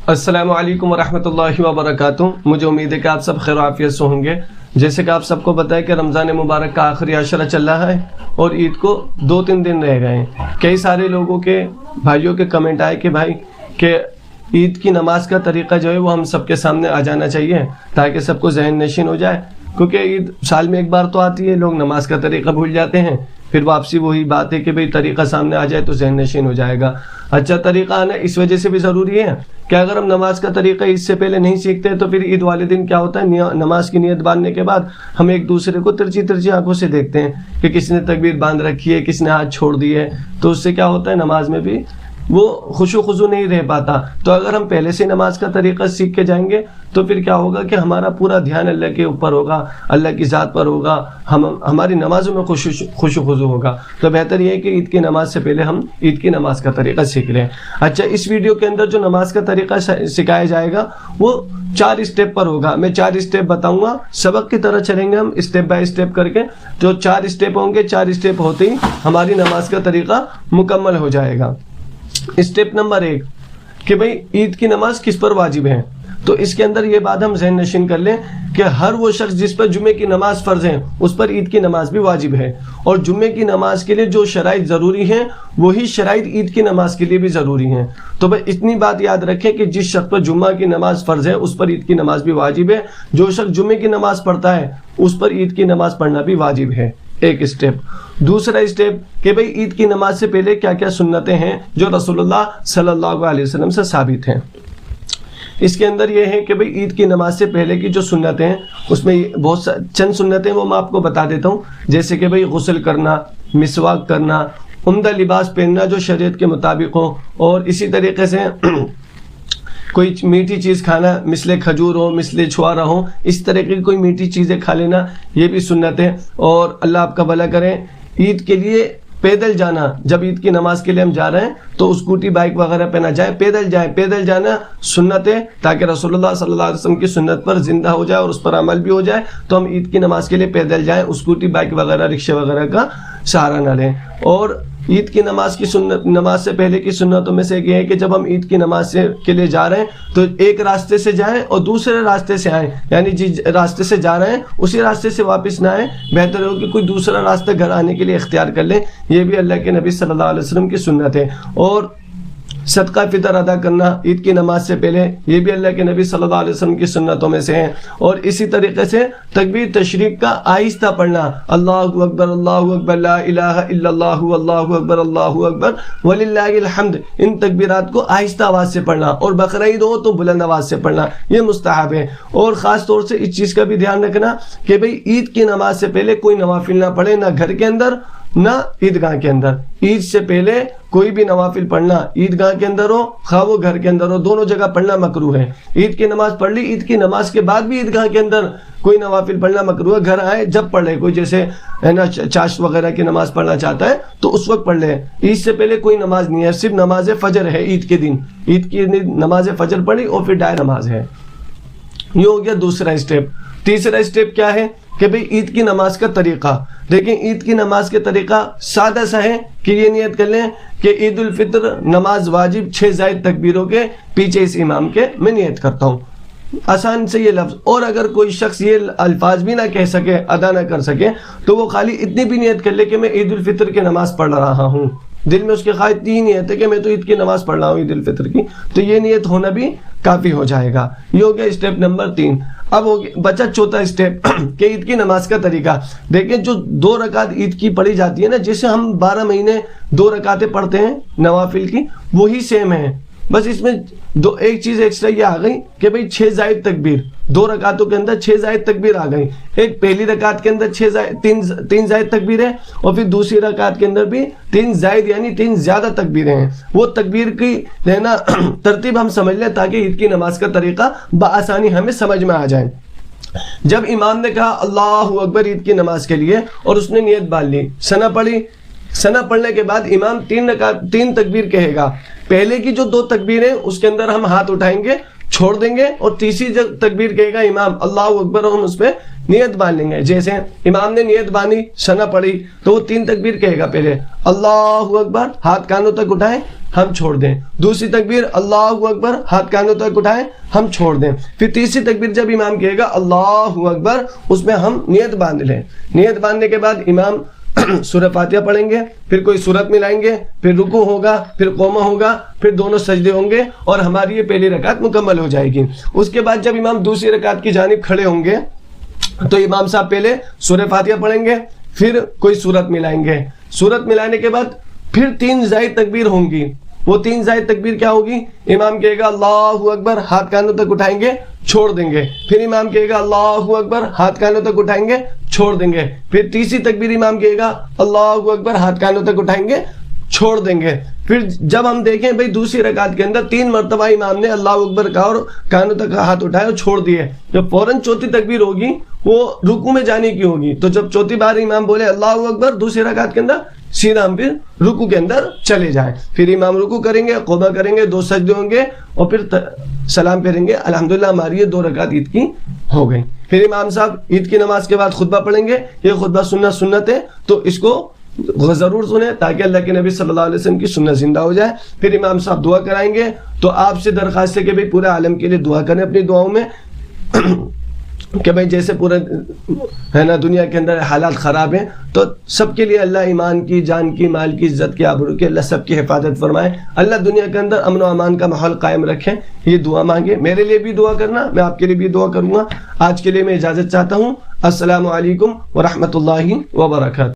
السلام علیکم ورحمۃ اللہ وبرکاتہ۔ مجھے امید ہے کہ آپ سب خیر و عافیت سے ہوں گے۔ جیسے کہ آپ سب کو پتہ ہے کہ رمضان مبارک کا آخری عشرہ چل رہا ہے اور عید کو 2-3 دن رہ گئے ہیں۔ کئی سارے لوگوں کے بھائیوں کے کمنٹ آئے کہ بھائی کہ عید کی نماز کا طریقہ جو ہے وہ ہم سب کے سامنے آ جانا چاہیے تاکہ سب کو ذہن نشین ہو جائے، کیونکہ عید سال میں ایک بار تو آتی ہے، لوگ نماز کا طریقہ بھول جاتے ہیں، پھر واپسی وہی بات ہے کہ بھئی طریقہ سامنے آ جائے تو ذہن نشین ہو جائے گا۔ اچھا، طریقہ آنا اس وجہ سے بھی ضروری ہے کہ اگر ہم نماز کا طریقہ عید سے پہلے نہیں سیکھتے تو پھر عید والے دن کیا ہوتا ہے، نماز کی نیت باندھنے کے بعد ہم ایک دوسرے کو ترچی آنکھوں سے دیکھتے ہیں کہ کس نے تکبیر باندھ رکھی ہے، کس نے ہاتھ چھوڑ دی ہے، تو اس سے کیا ہوتا ہے نماز میں بھی وہ خشوع خضوع نہیں رہ پاتا۔ تو اگر ہم پہلے سے نماز کا طریقہ سیکھ کے جائیں گے تو پھر کیا ہوگا کہ ہمارا پورا دھیان اللہ کے اوپر ہوگا، اللہ کی ذات پر ہوگا، ہماری نمازوں میں خشوع خضوع ہوگا۔ تو بہتر یہ ہے کہ عید کی نماز سے پہلے ہم عید کی نماز کا طریقہ سیکھ لیں۔ اچھا، اس ویڈیو کے اندر جو نماز کا طریقہ سکھایا جائے گا وہ 4 اسٹیپ پر ہوگا۔ میں 4 اسٹیپ بتاؤں گا، سبق کی طرح چلیں گے ہم اسٹیپ بائی اسٹیپ کر کے۔ جو 4 اسٹیپ ہوں گے، 4 اسٹیپ ہوتے ہی ہماری نماز کا طریقہ مکمل ہو جائے گا۔ اسٹیپ نمبر 1 کہ بھئی عید کی نماز کس پر واجب ہے۔ تو اس کے اندر یہ بات ہم ذہن نشین کر لیں کہ ہر وہ شخص جس پر جمعے کی نماز فرض ہے اس پر عید کی نماز بھی واجب ہے، اور جمعے کی نماز کے لیے جو شرائط ضروری ہیں وہی شرائط عید کی نماز کے لیے بھی ضروری ہیں۔ تو بھئی اتنی بات یاد رکھیں کہ جس شخص پر جمعہ کی نماز فرض ہے اس پر عید کی نماز بھی واجب ہے، جو شخص جمعے کی نماز پڑھتا ہے اس پر عید کی نماز پڑھنا بھی واجب ہے۔ ایک اسٹیپ۔ دوسرا اسٹیپ کہ بھئی عید کی نماز سے پہلے کیا کیا سنتیں ہیں جو رسول اللہ صلی اللہ علیہ وسلم سے ثابت ہیں۔ اس کے اندر یہ ہے کہ بھئی عید کی نماز سے پہلے کی جو سنتیں ہیں اس میں بہت چند سنتیں وہ میں آپ کو بتا دیتا ہوں، جیسے کہ بھئی غسل کرنا، مسواک کرنا، عمدہ لباس پہننا جو شریعت کے مطابق ہو، اور اسی طریقے سے کوئی میٹھی چیز کھانا، مثل کھجور ہو، مثل چھوارا ہو، اس طرح کی کوئی میٹھی چیزیں کھا لینا، یہ بھی سنت ہے۔ اور اللہ آپ کا بھلا کرے، عید کے لیے پیدل جانا، جب عید کی نماز کے لیے ہم جا رہے ہیں تو اسکوٹی بائک وغیرہ پہ نہ جائیں، پیدل جانا سنت ہے، تاکہ رسول اللہ صلی اللہ علیہ وسلم کی سنت پر زندہ ہو جائے اور اس پر عمل بھی ہو جائے۔ تو ہم عید کی نماز کے لیے پیدل جائیں، اسکوٹی بائک وغیرہ رکشے وغیرہ کا سہارا نہ لیں۔ اور عید کی نماز کی نماز سے پہلے کی سنتوں میں سے ایک یہ ہے کہ جب ہم عید کی نماز کے لیے جا رہے ہیں تو ایک راستے سے جائیں اور دوسرے راستے سے آئیں، یعنی جس راستے سے جا رہے ہیں اسی راستے سے واپس نہ آئیں، بہتر ہو کہ کوئی دوسرا راستہ گھر آنے کے لیے اختیار کر لیں۔ یہ بھی اللہ کے نبی صلی اللہ علیہ وسلم کی سنت ہے۔ اور صدقہ فطر ادا کرنا عید کی نماز سے پہلے، یہ بھی اللہ کے نبی صلی اللہ علیہ وسلم کی سنتوں میں سے ہیں۔ اور اسی طریقے سے تکبیر تشریق کا آہستہ پڑھنا، اللہ اکبر اللہ اکبر لا الہ الا اللہ اللہ اکبر اللہ اکبر وللہ الحمد، ان تکبیرات کو آہستہ آواز سے پڑھنا، اور بقرعید ہو تو بلند آواز سے پڑھنا، یہ مستحب ہے۔ اور خاص طور سے اس چیز کا بھی دھیان رکھنا کہ بھئی عید کی نماز سے پہلے کوئی نوافل نہ پڑھے، نہ گھر کے اندر نہ عیدگاہ کے اندر۔ عید سے پہلے کوئی بھی نوافل پڑھنا، عیدگاہ کے اندر ہو خواہ وہ گھر کے اندر ہو، دونوں جگہ پڑھنا مکروہ ہے۔ عید کی نماز پڑھ لی، عید کی نماز کے بعد بھی عیدگاہ کے اندر کوئی نوافل پڑھنا مکروہ ہے۔ گھر آئے جب پڑھ لے، کوئی جیسے ہے نا چاشت وغیرہ کی نماز پڑھنا چاہتا ہے تو اس وقت پڑھ لے۔ عید سے پہلے کوئی نماز نہیں ہے، صرف نماز فجر ہے عید کے دن، عید کی نماز فجر پڑھی اور پھر ڈائر نماز ہے۔ یہ ہو گیا دوسرا اسٹیپ۔ تیسرا اسٹیپ کیا ہے کہ بھئی عید کی نماز کا طریقہ۔ دیکھیں عید کی نماز کے طریقہ سادہ سا ہے کہ یہ نیت کر لیں کہ عید الفطر نماز واجب 6 زائد تکبیروں کے پیچھے اس امام کے میں نیت کرتا ہوں، آسان سے یہ لفظ۔ اور اگر کوئی شخص یہ الفاظ بھی نہ کہہ سکے، ادا نہ کر سکے، تو وہ خالی اتنی بھی نیت کر لے کہ میں عید الفطر کی نماز پڑھ رہا ہوں، دل میں اس کے خواہش اتنی ہی نیت ہے کہ میں تو عید کی نماز پڑھ رہا ہوں عید الفطر کی، تو یہ نیت ہونا بھی کافی ہو جائے گا۔ یہ ہو گیا اسٹیپ نمبر 3۔ اب ہو گیا بچا چوتھا اسٹیپ کہ عید کی نماز کا طریقہ۔ دیکھیں جو 2 رکعت عید کی پڑھی جاتی ہے نا، جیسے ہم 12 مہینے 2 رکعتیں پڑھتے ہیں نوافل کی، وہی سیم ہے، بس اس میں ایک چیز ایکسٹرا یہ آ گئی کہ بھئی 6 زائد تکبیر، 2 رکعتوں کے اندر 6 زائد تکبیر آ گئی۔ ایک پہلی رکعت کے اندر 3 زائد تکبیر ہے، اور پھر دوسری رکعت کے اندر بھی 3 زائد یعنی 3 زیادہ تکبیریں ہیں۔ وہ تکبیر کی لینا ترتیب ہم سمجھ لیں تاکہ عید کی نماز کا طریقہ بآسانی ہمیں سمجھ میں آ جائے۔ جب امام نے کہا اللہ اکبر عید کی نماز کے لیے اور اس نے نیت باندھ لی، ثنا پڑھی، ثنا پڑھنے کے بعد امام 3 تکبیر کہے گا۔ پہلے کی جو 2 تکبیریں اس کے اندر ہم ہاتھ اٹھائیں گے، چھوڑ دیں گے, اور تیسری جب تکبیر کہے گا امام اللہ اکبر, اور ہم اس پہ نیت باندھ لیں گے. جیسے امام نے نیت باندھی, ثنا پڑھی, تو وہ 3 تکبیر کہے گا. پہلے اللہ اکبر, ہاتھ کانوں تک اٹھائیں, ہم چھوڑ دیں. دوسری تکبیر اللہ اکبر, ہاتھ کانوں تک اٹھائیں, ہم چھوڑ دیں. پھر تیسری تکبیر جب امام کہے گا اللہ اکبر, اس میں ہم نیت باندھ لیں. نیت باندھنے کے بعد امام سورہ فاتحہ پڑھیں گے, پھر کوئی سورت ملائیں گے, پھر رکوع ہوگا, پھر قومہ ہوگا, پھر دونوں سجدے ہوں گے, اور ہماری یہ پہلی رکعت مکمل ہو جائے گی. اس کے بعد جب امام دوسری رکعت کی جانب کھڑے ہوں گے تو امام صاحب پہلے سورہ فاتحہ پڑھیں گے, پھر کوئی سورت ملائیں گے. سورت ملانے کے بعد پھر 3 زائد تکبیر ہوں گی. وہ 3 زائد تکبیر کیا ہوگی؟ امام کہے گا اللہ اکبر, ہاتھ کانوں تک اٹھائیں گے, چھوڑ دیں گے. پھر امام کہے گا اللہ اکبر, ہاتھ کانوں تک اٹھائیں گے, چھوڑ دیں گے. پھر تیسری تکبیر امام کہے گا اللہ اکبر, ہاتھ کانوں تک اٹھائیں گے, چھوڑ دیں گے. پھر جب ہم دیکھیں بھئی دوسری رکعت کے اندر 3 مرتبہ امام نے اللہ اکبر کہا اور کانوں تک ہاتھ اٹھائے اور چھوڑ دیے, جب فوراً چوتھی تکبیر ہوگی وہ رکوع میں جانے کی ہوگی. تو جب چوتھی بار امام بولے اللہ اکبر دوسری رکعت کے اندر, سیدھا ہم پھر رکوع کے اندر چلے جائیں. پھر امام رکوع کریں گے, قومہ کریں گے, 2 سجدے ہوں گے, اور پھر سلام پھیریں گے. الحمدللہ ہماری یہ 2 رکعت عید کی ہو گئی. پھر امام صاحب عید کی نماز کے بعد خطبہ پڑھیں گے. یہ خطبہ سنت ہے, تو اس کو ضرور سنیں تاکہ اللہ کے نبی صلی اللہ علیہ وسلم کی سنت زندہ ہو جائے. پھر امام صاحب دعا کرائیں گے. تو آپ سے درخواست ہے کہ بھئی پورے عالم کے لیے دعا کریں اپنی دعاؤں میں, کہ بھئی جیسے پورے ہے نا دنیا کے اندر حالات خراب ہیں, تو سب کے لیے اللہ ایمان کی, جان کی, مال کی, عزت کی, آبرو کی, اللہ سب کی حفاظت فرمائے. اللہ دنیا کے اندر امن و امان کا ماحول قائم رکھیں. یہ دعا مانگے. میرے لیے بھی دعا کرنا, میں آپ کے لیے بھی دعا کروں گا. آج کے لیے میں اجازت چاہتا ہوں. السلام علیکم ورحمۃ اللہ وبرکاتہ.